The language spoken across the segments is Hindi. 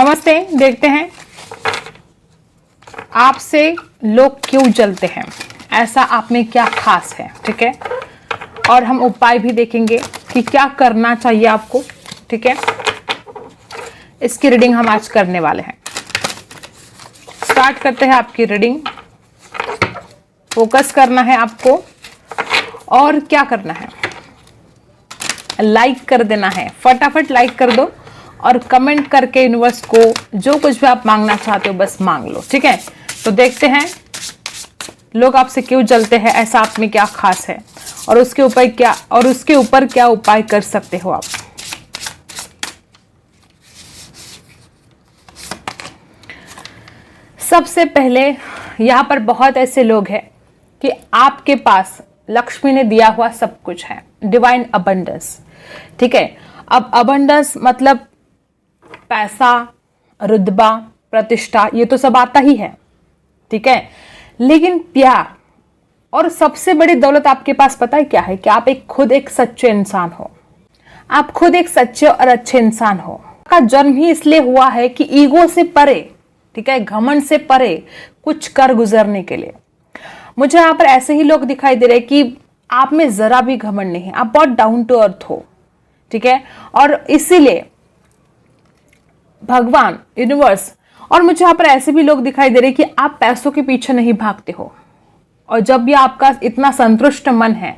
नमस्ते। देखते हैं आपसे लोग क्यों जलते हैं, ऐसा आप में क्या खास है। ठीक है, और हम उपाय भी देखेंगे कि क्या करना चाहिए आपको। ठीक है, इसकी रीडिंग हम आज करने वाले हैं। स्टार्ट करते हैं आपकी रीडिंग। फोकस करना है आपको और क्या करना है, लाइक कर देना है, फटाफट लाइक कर दो और कमेंट करके यूनिवर्स को जो कुछ भी आप मांगना चाहते हो बस मांग लो। ठीक है, तो देखते हैं लोग आपसे क्यों जलते हैं, ऐसा आप में क्या खास है और उसके ऊपर क्या उपाय कर सकते हो आप। सबसे पहले यहाँ पर बहुत ऐसे लोग हैं कि आपके पास लक्ष्मी ने दिया हुआ सब कुछ है, डिवाइन अबंडेंस। ठीक है, अब अबंडेंस मतलब पैसा, रुतबा, प्रतिष्ठा, ये तो सब आता ही है। ठीक है, लेकिन प्यार और सबसे बड़ी दौलत आपके पास पता है क्या है, कि आप खुद एक सच्चे इंसान हो। आप खुद एक सच्चे और अच्छे इंसान हो। का जन्म ही इसलिए हुआ है कि ईगो से परे, ठीक है, घमंड से परे कुछ कर गुजरने के लिए। मुझे यहाँ पर ऐसे ही लोग दिखाई दे रहे कि आप में जरा भी घमंड नहीं है, आप बहुत डाउन टू अर्थ हो। ठीक है, और इसीलिए भगवान, यूनिवर्स, और मुझे यहाँ पर ऐसे भी लोग दिखाई दे रहे कि आप पैसों के पीछे नहीं भागते हो। और जब भी आपका इतना संतुष्ट मन है,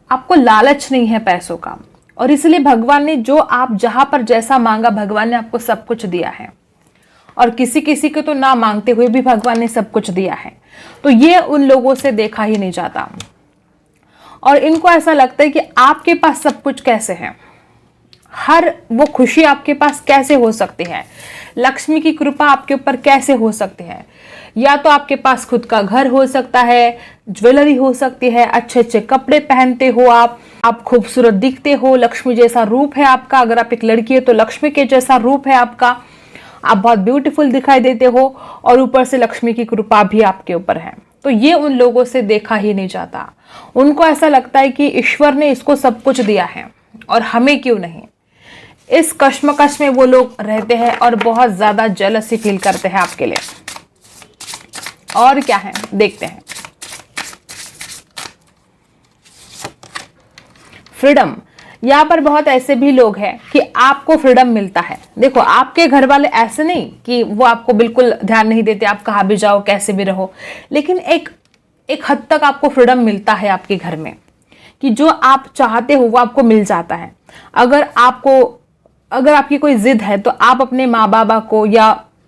आपको लालच नहीं है पैसों का, और इसलिए भगवान ने जो आप जहां पर जैसा मांगा, भगवान ने आपको सब कुछ दिया है। और किसी किसी को तो ना मांगते हुए भी भगवान ने सब कुछ दिया है। तो ये उन लोगों से देखा ही नहीं जाता और इनको ऐसा लगता है कि आपके पास सब कुछ कैसे है, हर वो खुशी आपके पास कैसे हो सकती है, लक्ष्मी की कृपा आपके ऊपर कैसे हो सकती है। या तो आपके पास खुद का घर हो सकता है, ज्वेलरी हो सकती है, अच्छे अच्छे कपड़े पहनते हो आप खूबसूरत दिखते हो, लक्ष्मी जैसा रूप है आपका। अगर आप एक लड़की है तो लक्ष्मी के जैसा रूप है आपका, आप बहुत ब्यूटीफुल दिखाई देते हो और ऊपर से लक्ष्मी की कृपा भी आपके ऊपर है। तो ये उन लोगों से देखा ही नहीं जाता। उनको ऐसा लगता है कि ईश्वर ने इसको सब कुछ दिया है और हमें क्यों नहीं। इस कश्मकश में वो लोग रहते हैं और बहुत ज्यादा जेलसी फील करते हैं आपके लिए। और क्या है देखते हैं। फ्रीडम, यहां पर बहुत ऐसे भी लोग हैं कि आपको फ्रीडम मिलता है। देखो, आपके घर वाले ऐसे नहीं कि वो आपको बिल्कुल ध्यान नहीं देते, आप कहाँ भी जाओ कैसे भी रहो, लेकिन एक हद तक आपको फ्रीडम मिलता है आपके घर में, कि जो आप चाहते हो वो आपको मिल जाता है। अगर आपकी कोई जिद है तो आप अपने माँ बाबा को या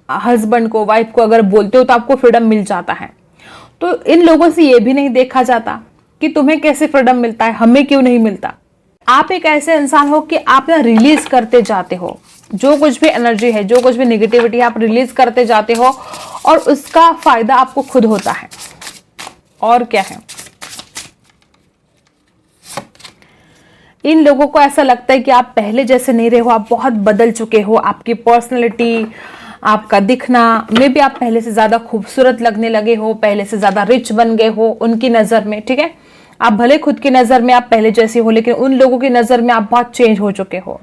हस्बैंड को, वाइफ को अगर बोलते हो तो आपको फ्रीडम मिल जाता है। तो इन लोगों से ये भी नहीं देखा जाता कि तुम्हें कैसे फ्रीडम मिलता है, हमें क्यों नहीं मिलता। आप एक ऐसे इंसान हो कि आप ना रिलीज करते जाते हो, जो कुछ भी एनर्जी है, जो कुछ भी निगेटिविटी है, आप रिलीज करते जाते हो और उसका फायदा आपको खुद होता है। और क्या है, इन लोगों को ऐसा लगता है कि आप पहले जैसे नहीं रहे हो, आप बहुत बदल चुके हो। आपकी पर्सनैलिटी, आपका दिखना में भी आप पहले से ज्यादा खूबसूरत लगने लगे हो, पहले से ज्यादा रिच बन गए हो उनकी नजर में। ठीक है, आप भले खुद की नजर में आप पहले जैसे हो, लेकिन उन लोगों की नजर में आप बहुत चेंज हो चुके हो।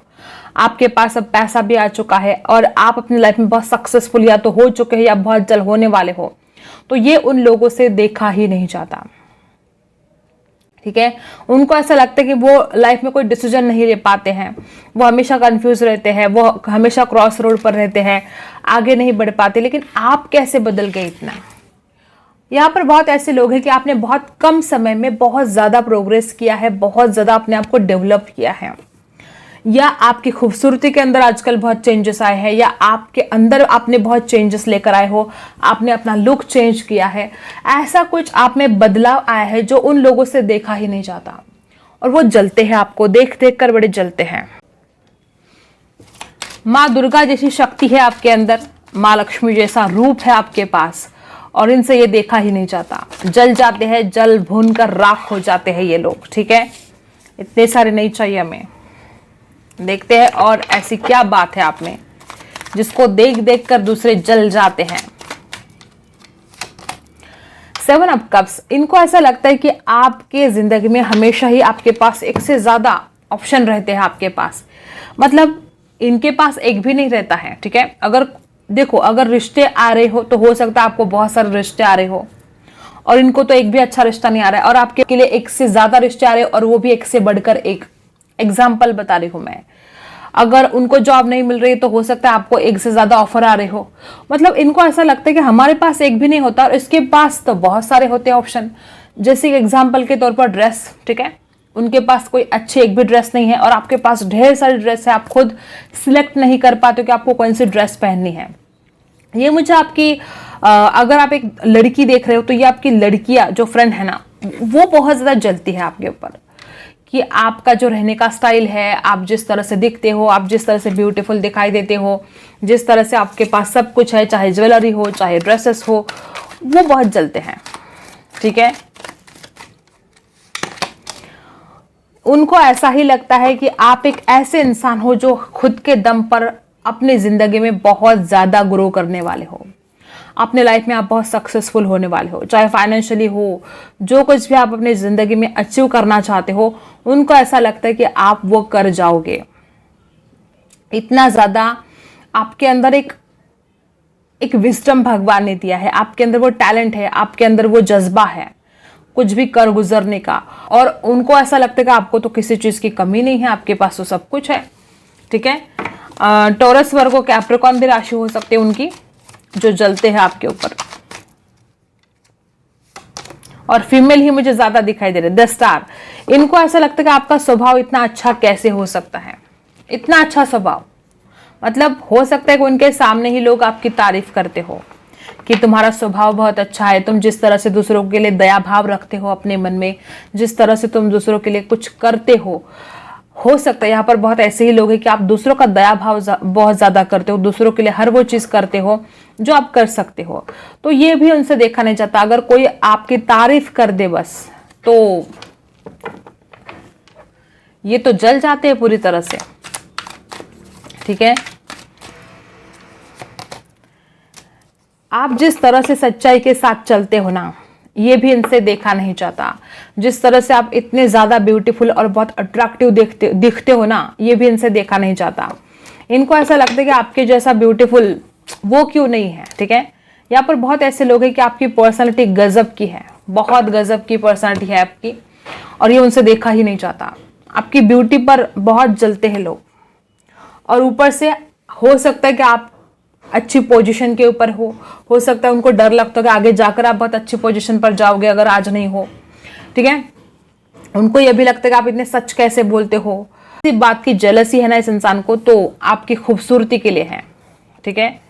आपके पास अब पैसा भी आ चुका है और आप अपनी लाइफ में बहुत सक्सेसफुल या तो हो चुके हैं या बहुत जल्द होने वाले हो। तो ये उन लोगों से देखा ही नहीं जाता। ठीक है, उनको ऐसा लगता है कि वो लाइफ में कोई डिसीजन नहीं ले पाते हैं, वो हमेशा कंफ्यूज रहते हैं, वो हमेशा क्रॉस रोड पर रहते हैं, आगे नहीं बढ़ पाते। लेकिन आप कैसे बदल गए इतना। यहाँ पर बहुत ऐसे लोग हैं कि आपने बहुत कम समय में बहुत ज्यादा प्रोग्रेस किया है, बहुत ज्यादा अपने आप को डेवलप किया है, या आपकी खूबसूरती के अंदर आजकल बहुत चेंजेस आए हैं, या आपके अंदर आपने बहुत चेंजेस लेकर आए हो, आपने अपना लुक चेंज किया है। ऐसा कुछ आप में बदलाव आया है जो उन लोगों से देखा ही नहीं जाता और वो जलते हैं, आपको देख देख कर बड़े जलते हैं। माँ दुर्गा जैसी शक्ति है आपके अंदर, माँ लक्ष्मी जैसा रूप है आपके पास और इनसे ये देखा ही नहीं जाता। जल जाते हैं, जल भून कर राख हो जाते हैं ये लोग। ठीक है, इतने सारे नहीं चाहिए हमें। देखते हैं और ऐसी क्या बात है आप में जिसको देख देख कर दूसरे जल जाते हैं। 7 ऑफ कप्स, इनको ऐसा लगता है कि आपके जिंदगी में हमेशा ही आपके पास एक से ज्यादा ऑप्शन रहते हैं आपके पास। मतलब इनके पास एक भी नहीं रहता है। ठीक है, अगर देखो, अगर रिश्ते आ रहे हो तो हो सकता है आपको बहुत सारे रिश्ते आ रहे हो और इनको तो एक भी अच्छा रिश्ता नहीं आ रहा है, और आपके लिए एक से ज्यादा रिश्ते आ रहे हो और वो भी एक से बढ़कर एक। एग्जाम्पल बता रही हूं मैं, अगर उनको जॉब नहीं मिल रही तो हो सकता है आपको एक से ज्यादा ऑफर आ रहे हो। मतलब इनको ऐसा लगता है कि हमारे पास एक भी नहीं होता और इसके पास तो बहुत सारे होते हैं ऑप्शन। जैसे एग्जाम्पल के तौर पर ड्रेस, ठीक है, उनके पास कोई अच्छी एक भी ड्रेस नहीं है और आपके पास ढेर सारी ड्रेस है, आप खुद सिलेक्ट नहीं कर पाते कि आपको कौन सी ड्रेस पहननी है। ये मुझे आपकी अगर आप एक लड़की देख रहे हो तो ये आपकी लड़कियां जो फ्रेंड है ना, वो बहुत ज्यादा जलती है आपके ऊपर कि आपका जो रहने का स्टाइल है, आप जिस तरह से दिखते हो, आप जिस तरह से ब्यूटीफुल दिखाई देते हो, जिस तरह से आपके पास सब कुछ है, चाहे ज्वेलरी हो चाहे ड्रेसेस हो, वो बहुत जलते हैं। ठीक है, उनको ऐसा ही लगता है कि आप एक ऐसे इंसान हो जो खुद के दम पर अपनी जिंदगी में बहुत ज्यादा ग्रो करने वाले हो, अपने लाइफ में आप बहुत सक्सेसफुल होने वाले हो, चाहे फाइनेंशियली हो, जो कुछ भी आप अपनी जिंदगी में अचीव करना चाहते हो, उनको ऐसा लगता है कि आप वो कर जाओगे। इतना ज्यादा आपके अंदर एक विजडम भगवान ने दिया है, आपके अंदर वो टैलेंट है, आपके अंदर वो जज्बा है कुछ भी कर गुजरने का, और उनको ऐसा लगता है कि आपको तो किसी चीज की कमी नहीं है, आपके पास तो सब कुछ है। ठीक है, टॉरस, वर्गो, कैप्रिकॉर्न भी राशि हो सकती है उनकी, जो जलते हैं आपके ऊपर, और फीमेल ही मुझे ज्यादा दिखाई दे रहे। द स्टार, इनको ऐसा लगता है कि आपका स्वभाव इतना अच्छा कैसे हो सकता है, इतना अच्छा स्वभाव। मतलब हो सकता है कि उनके सामने ही लोग आपकी तारीफ करते हो कि तुम्हारा स्वभाव बहुत अच्छा है, तुम जिस तरह से दूसरों के लिए दया भाव रखते हो अपने मन में, जिस तरह से तुम दूसरों के लिए कुछ करते हो सकता है यहाँ पर बहुत ऐसे ही लोग हैं कि आप दूसरों का दया भाव बहुत ज्यादा करते हो, दूसरों के लिए हर वो चीज करते हो जो आप कर सकते हो। तो ये भी उनसे देखा नहीं जाता। अगर कोई आपकी तारीफ कर दे बस, तो ये तो जल जाते हैं पूरी तरह से। ठीक है, आप जिस तरह से सच्चाई के साथ चलते हो ना, ये भी इनसे देखा नहीं जाता। जिस तरह से आप इतने ज्यादा ब्यूटीफुल और बहुत अट्रैक्टिव दिखते हो ना, ये भी इनसे देखा नहीं जाता। इनको ऐसा लगता है कि आपके जैसा ब्यूटीफुल वो क्यों नहीं है। ठीक है, यहाँ पर बहुत ऐसे लोग हैं कि आपकी पर्सनालिटी गजब की है, बहुत गजब की पर्सनालिटी है आपकी, और ये उनसे देखा ही नहीं जाता। आपकी ब्यूटी पर बहुत जलते हैं लोग, और ऊपर से हो सकता है कि आप अच्छी पोजीशन के ऊपर हो सकता है उनको डर लगता है कि आगे जाकर आप बहुत अच्छी पोजीशन पर जाओगे अगर आज नहीं हो। ठीक है, उनको यह भी लगता है कि आप इतने सच कैसे बोलते हो। इस बात की जेलसी है ना इस इंसान को, तो आपकी खूबसूरती के लिए है। ठीक है,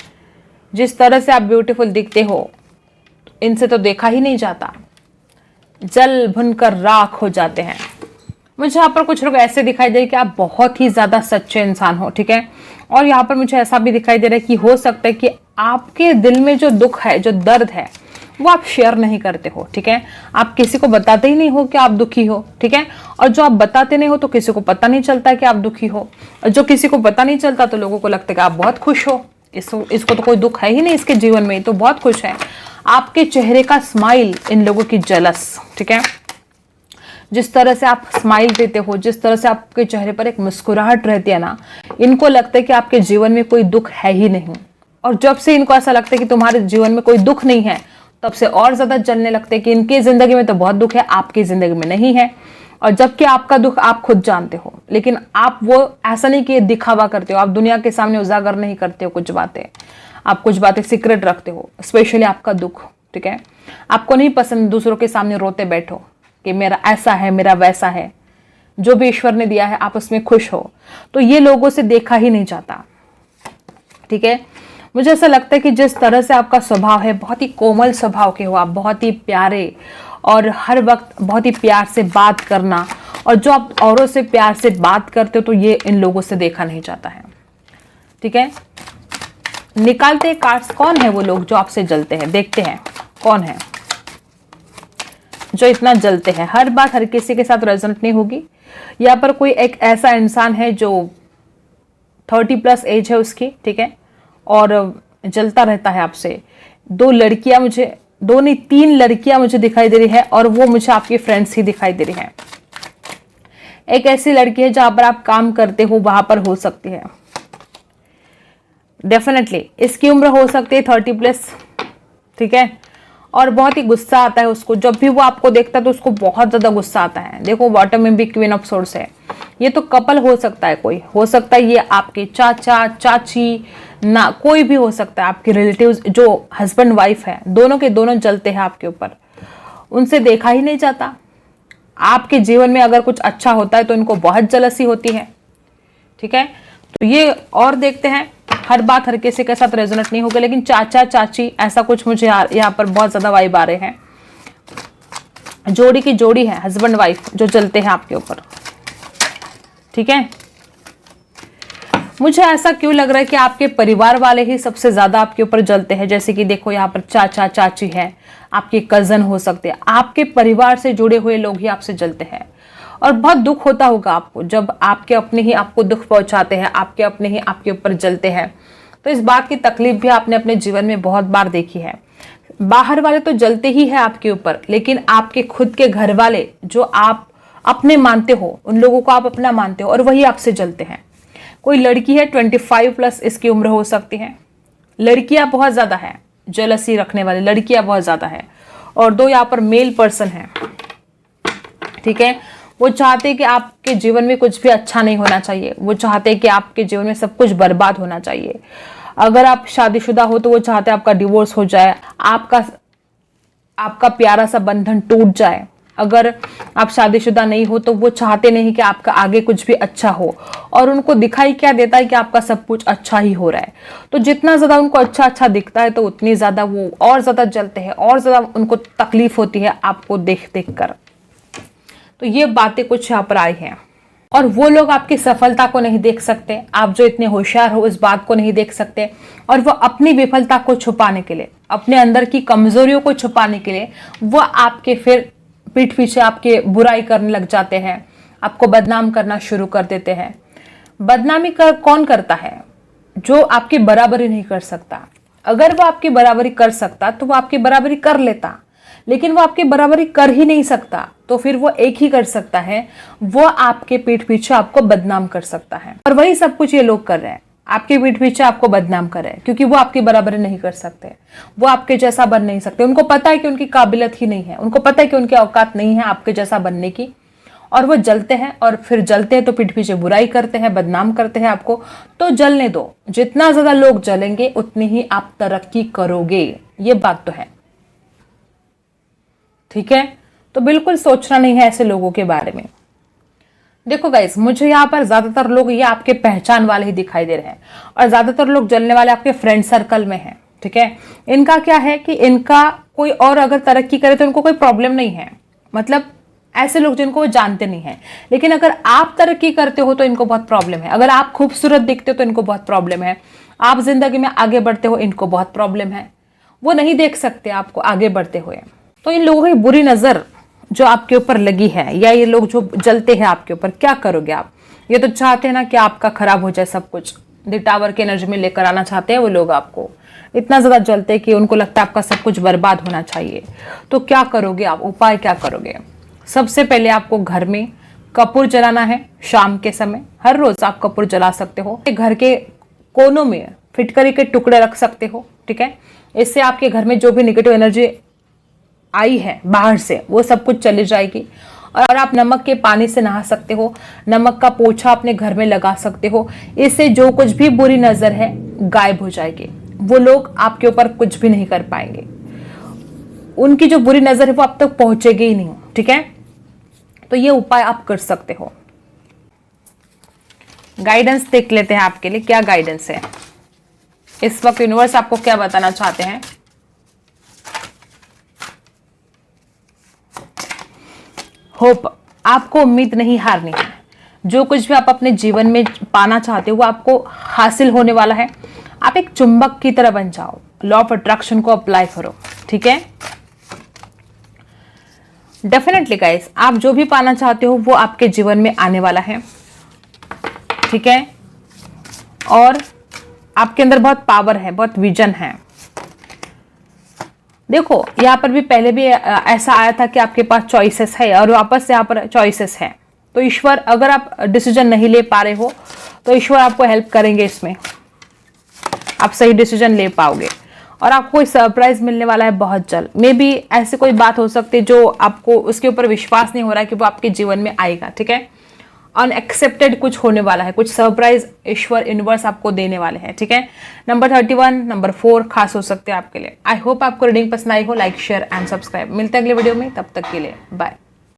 जिस तरह से आप ब्यूटीफुल दिखते हो, इनसे तो देखा ही नहीं जाता, जल भुनकर राख हो जाते हैं। मुझे यहाँ पर कुछ लोग ऐसे दिखाई दे कि आप बहुत ही ज्यादा सच्चे इंसान हो। ठीक है, और यहाँ पर मुझे ऐसा भी दिखाई दे रहा है कि हो सकता है कि आपके दिल में जो दुख है, जो दर्द है, वो आप शेयर नहीं करते हो। ठीक है, आप किसी को बताते ही नहीं हो कि आप दुखी हो। ठीक है, और जो आप बताते नहीं हो तो किसी को पता नहीं चलता है कि आप दुखी हो, और जो किसी को पता नहीं चलता तो लोगों को लगता है कि आप बहुत खुश हो। इसको तो कोई दुख है ही नहीं इसके जीवन में, तो बहुत खुश है। आपके चेहरे का स्माइल इन लोगों की जलस। ठीक है, जिस तरह से आप स्माइल देते हो, जिस तरह से आपके चेहरे पर एक मुस्कुराहट रहती है ना, इनको लगता है कि आपके जीवन में कोई दुख है ही नहीं। और जब से इनको ऐसा लगता है कि तुम्हारे जीवन में कोई दुख नहीं है, तब से और ज्यादा जलने लगते हैं कि इनकी जिंदगी में तो बहुत दुख है, आपकी जिंदगी में नहीं है। और जबकि आपका दुख आप खुद जानते हो, लेकिन आप वो ऐसा नहीं कि दिखावा करते हो, आप दुनिया के सामने उजागर नहीं करते हो कुछ बातें, आप कुछ बातें सीक्रेट रखते हो, स्पेशली आपका दुख। ठीक है, आपको नहीं पसंद दूसरों के सामने रोते बैठो कि मेरा ऐसा है, मेरा वैसा है। जो भी ईश्वर ने दिया है आप उसमें खुश हो, तो ये लोगों से देखा ही नहीं जाता। ठीक है, मुझे ऐसा लगता है कि जिस तरह से आपका स्वभाव है, बहुत ही कोमल स्वभाव के हो आप, बहुत ही प्यारे, और हर वक्त बहुत ही प्यार से बात करना, और जो आप औरों से प्यार से बात करते हो, तो ये इन लोगों से देखा नहीं जाता है। ठीक है, निकालते कार्ड्स, कौन है वो लोग जो आपसे जलते हैं, देखते हैं कौन है जो इतना जलते हैं। हर बात हर किसी के साथ रेजोनेट नहीं होगी। यहाँ पर कोई एक ऐसा इंसान है जो 30+ एज है उसकी, ठीक है, और जलता रहता है आपसे। 2 लड़कियां मुझे, 2 नहीं 3 लड़कियां मुझे दिखाई दे रही है, और वो मुझे आपकी फ्रेंड्स ही दिखाई दे रही है। एक ऐसी लड़की है जहां पर आप काम करते हो, वहां पर हो सकती है। डेफिनेटली इसकी उम्र हो सकती है 30+, ठीक है। और बहुत ही गुस्सा आता है उसको, जब भी वो आपको देखता है तो उसको बहुत ज्यादा गुस्सा आता है। देखो बॉटम में भी क्वीन ऑफ सोर्ड्स है। ये तो कपल हो सकता है, कोई हो सकता है ये आपके चाचा चाची ना, कोई भी हो सकता है, आपके रिलेटिव्स जो हस्बैंड वाइफ है, दोनों के दोनों जलते हैं आपके ऊपर, उनसे देखा ही नहीं जाता। आपके जीवन में अगर कुछ अच्छा होता है तो इनको बहुत जलसी होती है, ठीक है। तो ये और देखते हैं, हर बात हर किसी के साथ रेजोनेट नहीं होगा, लेकिन चाचा चाची ऐसा कुछ मुझे यहाँ पर बहुत ज्यादा वाइब आ रहे हैं। जोड़ी की जोड़ी है, हस्बैंड वाइफ जो चलते हैं आपके ऊपर, ठीक है। मुझे ऐसा क्यों लग रहा है कि आपके परिवार वाले ही सबसे ज्यादा आपके ऊपर जलते हैं। जैसे कि देखो यहाँ पर चाचा चाची है, आपके कजन हो सकते हैं, आपके परिवार से जुड़े हुए लोग ही आपसे जलते हैं। और बहुत दुख होता होगा आपको जब आपके अपने ही आपको दुख पहुंचाते हैं, आपके अपने ही आपके ऊपर जलते हैं। तो इस बात की तकलीफ भी आपने अपने जीवन में बहुत बार देखी है। बाहर वाले तो जलते ही है आपके ऊपर, लेकिन आपके खुद के घर वाले जो आप अपने मानते हो, उन लोगों को आप अपना मानते हो और वही आपसे जलते हैं। कोई लड़की है 25+ इसकी उम्र हो सकती है। लड़कियां बहुत ज्यादा है, जेलसी रखने वाली लड़कियां बहुत ज्यादा है। और 2 यहाँ पर मेल पर्सन है, ठीक है। वो चाहते हैं कि आपके जीवन में कुछ भी अच्छा नहीं होना चाहिए, वो चाहते हैं कि आपके जीवन में सब कुछ बर्बाद होना चाहिए। अगर आप शादीशुदा हो तो वो चाहते हैं आपका डिवोर्स हो जाए, आपका प्यारा सा बंधन टूट जाए। अगर आप शादीशुदा नहीं हो तो वो चाहते नहीं कि आपका आगे कुछ भी अच्छा हो, और उनको दिखाई क्या देता है कि आपका सब कुछ अच्छा ही हो रहा है। तो जितना ज्यादा उनको अच्छा अच्छा दिखता है तो उतनी ज्यादा वो और ज्यादा जलते हैं, और ज्यादा उनको तकलीफ होती है आपको देख देख कर। तो ये बातें कुछ यहाँ पर आई हैं। और वो लोग आपकी सफलता को नहीं देख सकते, आप जो इतने होशियार हो इस बात को नहीं देख सकते, और वो अपनी विफलता को छुपाने के लिए, अपने अंदर की कमजोरियों को छुपाने के लिए वो आपके फिर पीठ पीछे आपके बुराई करने लग जाते हैं, आपको बदनाम करना शुरू कर देते हैं। बदनामी कौन करता है? जो आपकी बराबरी नहीं कर सकता। अगर वो आपकी बराबरी कर सकता तो वो आपकी बराबरी कर लेता, लेकिन वो आपकी बराबरी कर ही नहीं सकता, तो फिर वो एक ही कर सकता है, वो आपके पीठ पीछे आपको बदनाम कर सकता है। और वही सब कुछ ये लोग कर रहे हैं, आपके पीठ पीछे आपको बदनाम कर रहे हैं, क्योंकि वो आपकी बराबरी नहीं कर सकते, वो आपके जैसा बन नहीं सकते। उनको पता है कि उनकी काबिलियत ही नहीं है, उनको पता है कि उनकी औकात नहीं है आपके जैसा बनने की, और वो जलते हैं। और फिर जलते हैं तो पीठ पीछे बुराई करते हैं, बदनाम करते हैं आपको। तो जलने दो, जितना ज्यादा लोग जलेंगे उतनी ही आप तरक्की करोगे, ये बात तो है, ठीक है। तो बिल्कुल सोचना नहीं है ऐसे लोगों के बारे में। देखो गाइस, मुझे यहाँ पर ज्यादातर लोग ये आपके पहचान वाले ही दिखाई दे रहे हैं, और ज्यादातर लोग जलने वाले आपके फ्रेंड सर्कल में हैं, ठीक है। इनका क्या है कि इनका कोई और अगर तरक्की करे तो इनको कोई प्रॉब्लम नहीं है, मतलब ऐसे लोग जिनको वो जानते नहीं है। लेकिन अगर आप तरक्की करते हो तो इनको बहुत प्रॉब्लम है, अगर आप खूबसूरत दिखते हो तो इनको बहुत प्रॉब्लम है, आप जिंदगी में आगे बढ़ते हो इनको बहुत प्रॉब्लम है, वो नहीं देख सकते आपको आगे बढ़ते हुए। तो इन लोगों की बुरी नजर जो आपके ऊपर लगी है, या ये लोग जो जलते हैं आपके ऊपर, क्या करोगे आप? ये तो चाहते हैं ना कि आपका खराब हो जाए सब कुछ, द टावर के एनर्जी में लेकर आना चाहते हैं वो लोग आपको। इतना ज्यादा जलते हैं कि उनको लगता है आपका सब कुछ बर्बाद होना चाहिए। तो क्या करोगे आप? उपाय क्या करोगे? सबसे पहले आपको घर में कपूर जलाना है। शाम के समय हर रोज आप कपूर जला सकते हो। घर के कोनों में फिटकरी के टुकड़े रख सकते हो, ठीक है। इससे आपके घर में जो भी नेगेटिव एनर्जी आई है बाहर से वो सब कुछ चली जाएगी। और आप नमक के पानी से नहा सकते हो, नमक का पोछा अपने घर में लगा सकते हो। इससे जो कुछ भी बुरी नजर है गायब हो जाएगी, वो लोग आपके ऊपर कुछ भी नहीं कर पाएंगे, उनकी जो बुरी नजर है वो आप तक पहुंचेगी ही नहीं, ठीक है। तो ये उपाय आप कर सकते हो। गाइडेंस देख लेते हैं आपके लिए, क्या गाइडेंस है इस वक्त, यूनिवर्स आपको क्या बताना चाहते हैं। होप, आपको उम्मीद नहीं हारनी है। जो कुछ भी आप अपने जीवन में पाना चाहते हो वो आपको हासिल होने वाला है। आप एक चुंबक की तरह बन जाओ, लॉ ऑफ अट्रैक्शन को अप्लाई करो, ठीक है। डेफिनेटली गाइस, आप जो भी पाना चाहते हो वो आपके जीवन में आने वाला है, ठीक है। और आपके अंदर बहुत पावर है, बहुत विजन है। देखो यहाँ पर भी पहले भी ऐसा आया था कि आपके पास चॉइसेस है, और वापस यहाँ पर चॉइसेस है। तो ईश्वर, अगर आप डिसीजन नहीं ले पा रहे हो तो ईश्वर आपको हेल्प करेंगे इसमें। आप सही डिसीजन ले पाओगे और आपको कोई सरप्राइज मिलने वाला है बहुत जल्द। मे बी ऐसी कोई बात हो सकती है जो आपको उसके ऊपर विश्वास नहीं हो रहा है कि वो आपके जीवन में आएगा, ठीक है। अनएक्सेप्टेड कुछ होने वाला है, कुछ सरप्राइज ईश्वर यूनिवर्स आपको देने वाले हैं, ठीक है। नंबर 31, नंबर 4 खास हो सकते हैं आपके लिए। आई होप आपको रीडिंग पसंद आई हो। Like, share and subscribe. मिलते हैं अगले वीडियो में, तब तक के लिए बाय।